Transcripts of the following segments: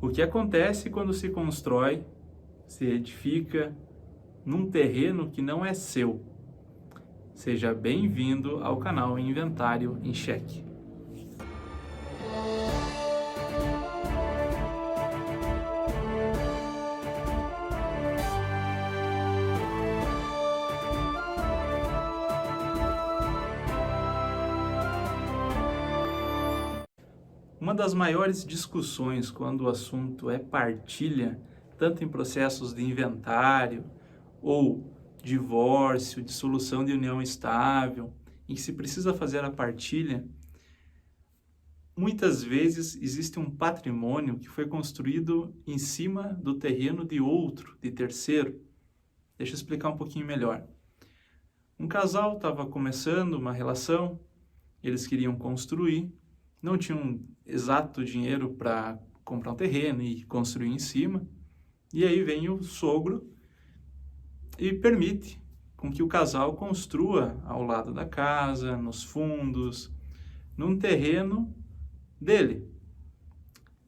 O que acontece quando se constrói, se edifica num terreno que não é seu? Seja bem-vindo ao canal Inventário em Cheque. Uma das maiores discussões quando o assunto é partilha, tanto em processos de inventário ou divórcio, dissolução de união estável, em que se precisa fazer a partilha, muitas vezes existe um patrimônio que foi construído em cima do terreno de outro, de terceiro. Deixa eu explicar um pouquinho melhor. Um casal estava começando uma relação, eles queriam construir, não tinham exato dinheiro para comprar um terreno e construir em cima, e aí vem o sogro e permite com que o casal construa ao lado da casa, nos fundos, num terreno dele.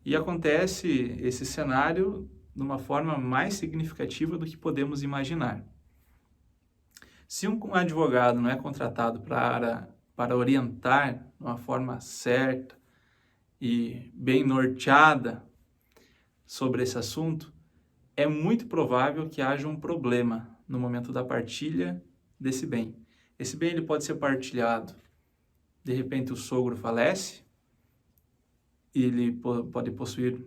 E acontece esse cenário de uma forma mais significativa do que podemos imaginar. Se um advogado não é contratado para orientar de uma forma certa e bem norteada sobre esse assunto, é muito provável que haja um problema no momento da partilha desse bem. Esse bem ele pode ser partilhado. De repente o sogro falece, e ele pode possuir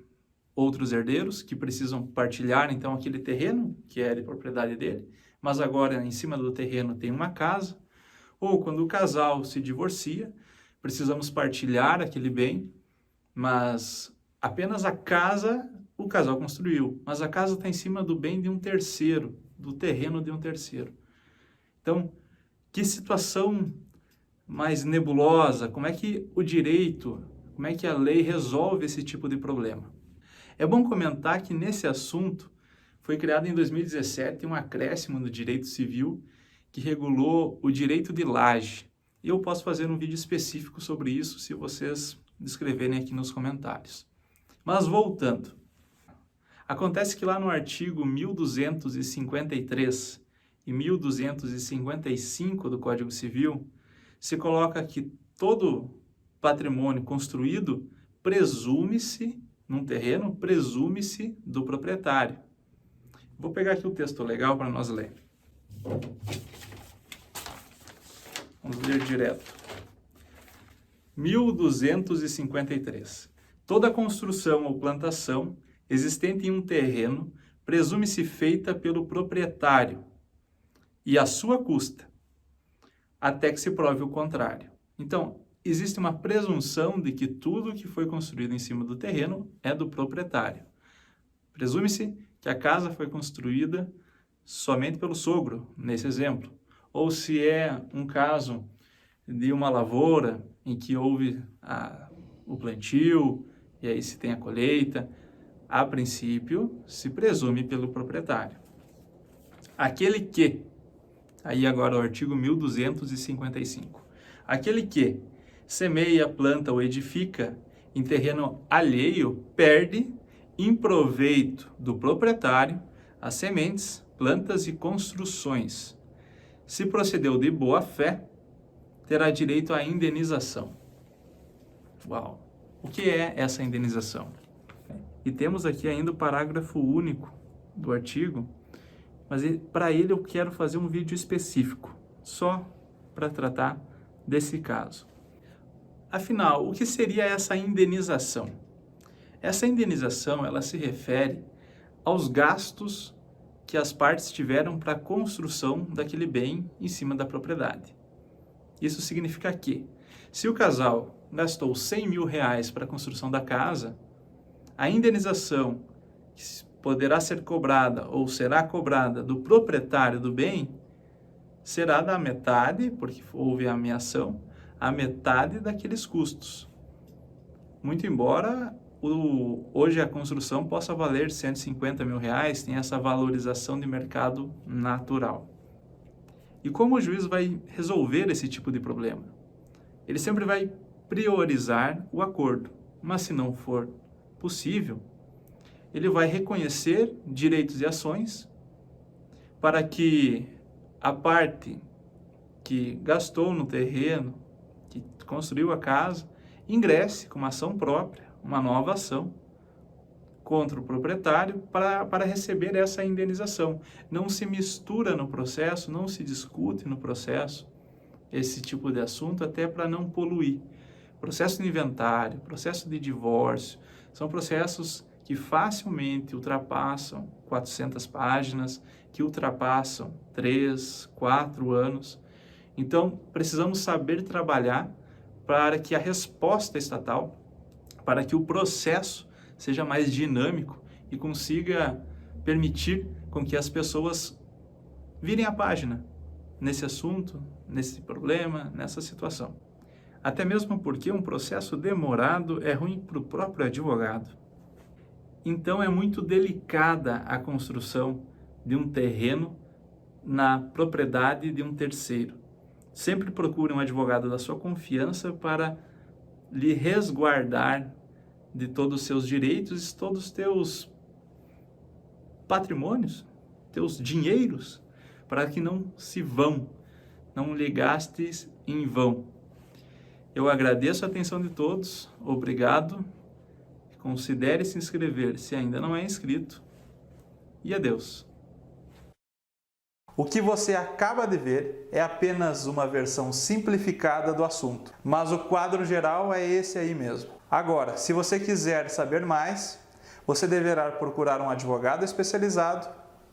outros herdeiros que precisam partilhar então aquele terreno que é de propriedade dele, mas agora em cima do terreno tem uma casa. Ou quando o casal se divorcia, precisamos partilhar aquele bem, mas apenas a casa o casal construiu, mas a casa está em cima do bem de um terceiro, do terreno de um terceiro. Então, que situação mais nebulosa, como é que o direito, como é que a lei resolve esse tipo de problema? É bom comentar que nesse assunto foi criado em 2017 um acréscimo no direito civil que regulou o direito de laje. E eu posso fazer um vídeo específico sobre isso se vocês escreverem aqui nos comentários. Mas voltando, acontece que lá no artigo 1253 e 1255 do Código Civil, se coloca que todo patrimônio construído presume-se, num terreno, presume-se do proprietário. Vou pegar aqui o texto legal para nós ler. Vamos ler direto. 1253. Toda construção ou plantação existente em um terreno presume-se feita pelo proprietário e à sua custa, até que se prove o contrário. Então, existe uma presunção de que tudo que foi construído em cima do terreno é do proprietário. Presume-se que a casa foi construída somente pelo sogro, nesse exemplo. Ou se é um caso de uma lavoura em que houve o plantio e aí se tem a colheita, a princípio se presume pelo proprietário. Aquele que, aí agora o artigo 1255, aquele que semeia, planta ou edifica em terreno alheio perde em proveito do proprietário as sementes, plantas e construções. Se procedeu de boa fé, terá direito à indenização. Uau! O que é essa indenização? E temos aqui ainda o parágrafo único do artigo, mas para ele eu quero fazer um vídeo específico, só para tratar desse caso. Afinal, o que seria essa indenização? Essa indenização, ela se refere aos gastos que as partes tiveram para a construção daquele bem em cima da propriedade. Isso significa que, se o casal gastou 100 mil reais para a construção da casa, a indenização que poderá ser cobrada ou será cobrada do proprietário do bem será da metade, porque houve a ameação, a metade daqueles custos. Muito embora hoje a construção possa valer 150 mil reais, tem essa valorização de mercado natural. E como o juiz vai resolver esse tipo de problema? Ele sempre vai priorizar o acordo, mas se não for possível, ele vai reconhecer direitos e ações para que a parte que gastou no terreno, que construiu a casa, ingresse com uma ação própria, uma nova ação contra o proprietário para receber essa indenização. Não se mistura no processo, não se discute no processo esse tipo de assunto, até para não poluir. Processo de inventário, processo de divórcio, são processos que facilmente ultrapassam 400 páginas, que ultrapassam 3, 4 anos. Então, precisamos saber trabalhar para que a resposta estatal, para que o processo seja mais dinâmico e consiga permitir com que as pessoas virem a página nesse assunto, nesse problema, nessa situação. Até mesmo porque um processo demorado é ruim para o próprio advogado. Então é muito delicada a construção de um terreno na propriedade de um terceiro. Sempre procure um advogado da sua confiança para lhe resguardar de todos os seus direitos e todos os teus patrimônios, teus dinheiros, para que não se vão, não lhe gastes em vão. Eu agradeço a atenção de todos, obrigado, considere se inscrever se ainda não é inscrito, e adeus. O que você acaba de ver é apenas uma versão simplificada do assunto, mas o quadro geral é esse aí mesmo. Agora, se você quiser saber mais, você deverá procurar um advogado especializado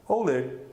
ou ler.